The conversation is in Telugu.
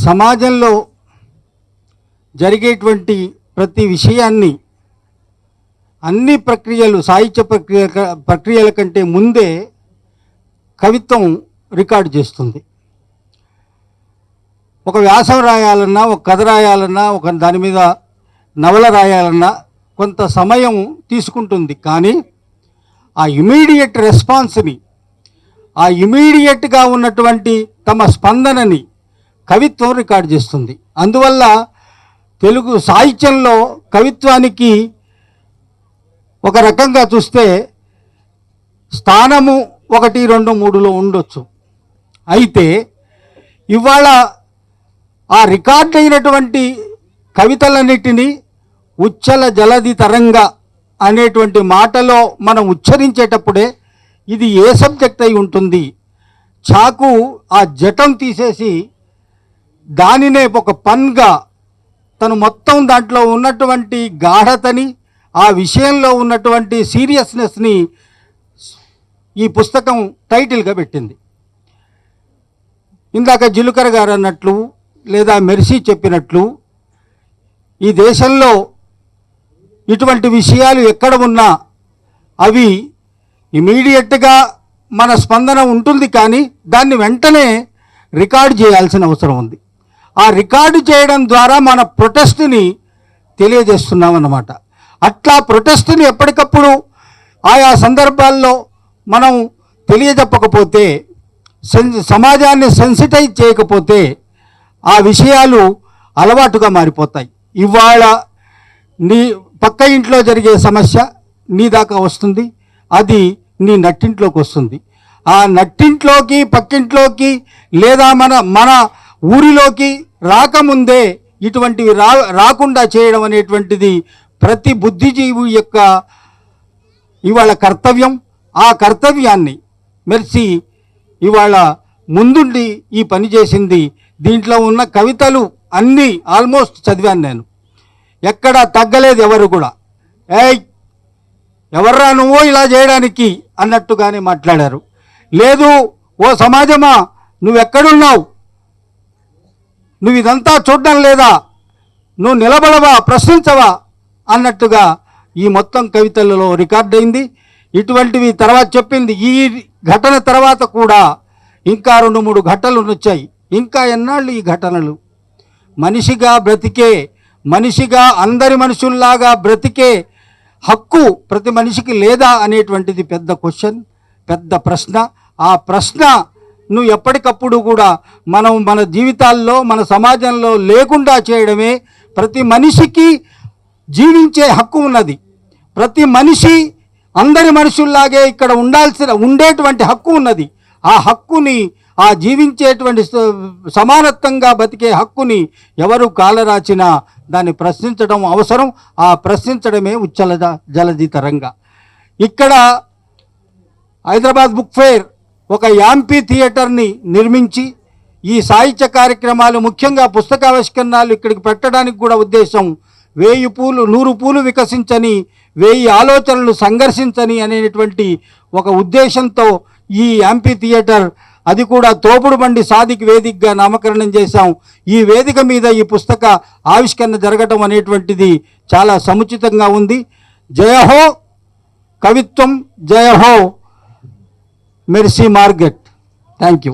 సమాజంలో జరిగేటువంటి ప్రతి విషయాన్ని అన్ని ప్రక్రియలు సాహిత్య ప్రక్రియల కంటే ముందే కవిత్వం రికార్డు చేస్తుంది. ఒక వ్యాసం రాయాలన్నా, ఒక కథ రాయాలన్నా, ఒక దాని మీద నవల రాయాలన్నా కొంత సమయం తీసుకుంటుంది. కానీ ఆ ఇమీడియట్ రెస్పాన్స్ని, ఆ ఇమీడియట్గా ఉన్నటువంటి తమ స్పందనని కవిత్వం రికార్డు చేస్తుంది. అందువల్ల తెలుగు సాహిత్యంలో కవిత్వానికి ఒక రకంగా చూస్తే స్థానము 1, 2, 3లో ఉండొచ్చు. అయితే ఇవాళ ఆ రికార్డ్ అయినటువంటి కవితలన్నిటినీ ఉచ్చల జలధి తరంగ అనేటువంటి మాటలో మనం ఉచ్చరించేటప్పుడే ఇది ఏ సబ్జెక్ట్ అయి ఉంటుంది, చాకు ఆ జటం తీసేసి దానినే ఒక పన్గా తను మొత్తం దాంట్లో ఉన్నటువంటి గాఢతని, ఆ విషయంలో ఉన్నటువంటి సీరియస్నెస్ని ఈ పుస్తకం టైటిల్గా పెట్టింది. ఇందాక జిలుకర గారు అన్నట్లు లేదా మెర్సీ చెప్పినట్లు ఈ దేశంలో ఇటువంటి విషయాలు ఎక్కడ ఉన్నా అవి ఇమీడియట్గా మన స్పందన ఉంటుంది, కానీ దాన్ని వెంటనే రికార్డు చేయాల్సిన అవసరం ఉంది. ఆ రికార్డు చేయడం ద్వారా మన ప్రొటెస్ట్ని తెలియజేస్తున్నాం అన్నమాట. అట్లా ప్రొటెస్ట్ని ఎప్పటికప్పుడు ఆయా సందర్భాల్లో మనం తెలియజెప్పకపోతే, సమాజాన్ని సెన్సిటైజ్ చేయకపోతే ఆ విషయాలు అలవాటుగా మారిపోతాయి. ఇవాళ నీ పక్క ఇంట్లో జరిగే సమస్య నీ దాకా వస్తుంది, అది నీ నట్టింట్లోకి వస్తుంది. ఆ నట్టింట్లోకి, పక్కింట్లోకి లేదా మన ఊరిలోకి రాకముందే ఇటువంటివి రాకుండా చేయడం అనేటువంటిది ప్రతి బుద్ధిజీవి యొక్క ఇవాళ కర్తవ్యం. ఆ కర్తవ్యాన్ని మెర్సీ ఇవాళ ముందుండి ఈ పని చేసింది. దీంట్లో ఉన్న కవితలు అన్నీ ఆల్మోస్ట్ చదివాను నేను, ఎక్కడా తగ్గలేదు. ఎవరు కూడా ఎవర్రా నువ్వు ఇలా చేయడానికి అన్నట్టుగానే మాట్లాడారు. లేదు, ఓ సమాజమా నువ్వెక్కడున్నావు, నువ్వు ఇదంతా చూడడం లేదా, నువ్వు నిలబడవా, ప్రశ్నించవా అన్నట్టుగా ఈ మొత్తం కవితలలో రికార్డ్ అయింది. ఇటువంటివి తర్వాత చెప్పింది. ఈ ఘటన తర్వాత కూడా ఇంకా 2, 3 ఘటనలు వచ్చాయి. ఇంకా ఎన్నాళ్ళు ఈ ఘటనలు? మనిషిగా బ్రతికే, మనిషిగా అందరి మనుషుల్లాగా బ్రతికే హక్కు ప్రతి మనిషికి లేదా అనేటువంటిది పెద్ద క్వశ్చన్, పెద్ద ప్రశ్న. ఆ ప్రశ్న నువ్వు ఎప్పటికప్పుడు కూడా మనం మన జీవితాల్లో, మన సమాజంలో లేకుండా చేయడమే. ప్రతి మనిషికి జీవించే హక్కు ఉన్నది. ప్రతి మనిషి అందరి మనుషుల్లాగే ఇక్కడ ఉండేటువంటి హక్కు ఉన్నది. ఆ హక్కుని, ఆ జీవించేటువంటి సమానత్వంగా బతికే హక్కుని ఎవరు కాలరాచినా దాన్ని ప్రశ్నించడం అవసరం. ఆ ప్రశ్నించడమే ఉచ్చల జలధి తరంగ. ఇక్కడ హైదరాబాద్ బుక్ ఫెయిర్ ఒక యాంపీ థియేటర్ని నిర్మించి ఈ సాహిత్య కార్యక్రమాలు, ముఖ్యంగా పుస్తకావిష్కరణలు ఇక్కడికి పెట్టడానికి కూడా ఉద్దేశం 1000 పూలు 100 పూలు వికసించని, 1000 ఆలోచనలు సంఘర్షించని అనేటువంటి ఒక ఉద్దేశంతో ఈ యాంపీ థియేటర్, అది కూడా తోపుడు బండి సాదిక్ వేదికగా నామకరణం చేశాం. ఈ వేదిక మీద ఈ పుస్తక ఆవిష్కరణ జరగటం అనేటువంటిది చాలా సముచితంగా ఉంది. జయహో కవిత్వం, జయహో మెర్సీ మార్గెట్. Thank you.